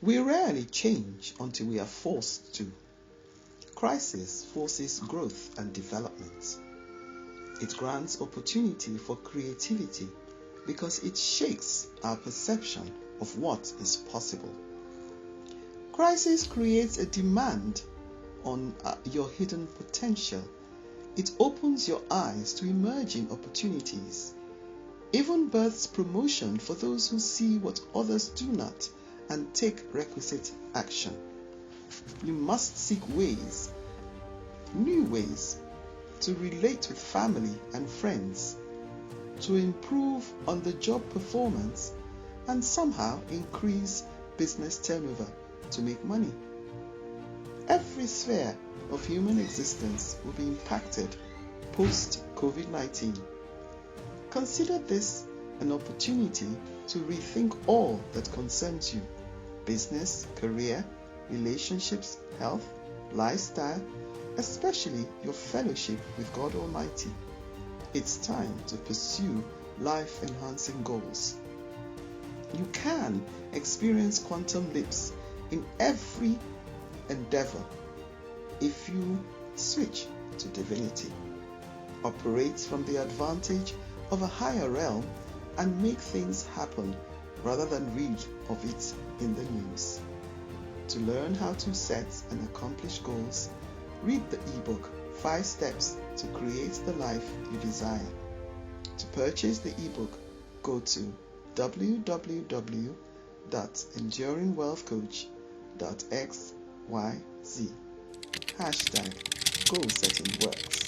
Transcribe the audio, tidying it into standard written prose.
We rarely change until we are forced to. Crisis forces growth and development. It grants opportunity for creativity because it shakes our perception of what is possible. Crisis creates a demand on your hidden potential. It opens your eyes to emerging opportunities. Even births promotion for those who see what others do not and take requisite action. You must seek ways, new ways, to relate with family and friends, to improve on the job performance, and somehow increase business turnover to make money. Every sphere of human existence will be impacted post-COVID-19. Consider this an opportunity to rethink all that concerns you: business, career, relationships, health, lifestyle, especially your fellowship with God Almighty. It's time to pursue life-enhancing goals. You can experience quantum leaps in every endeavor if you switch to divinity, operate from the advantage of a higher realm, and make things happen rather than read of it in the news. To learn how to set and accomplish goals, read the ebook 5 Steps to Create the Life You Desire. To purchase the ebook, go to www.enduringwealthcoach.xyz. #GoalSettingWorks.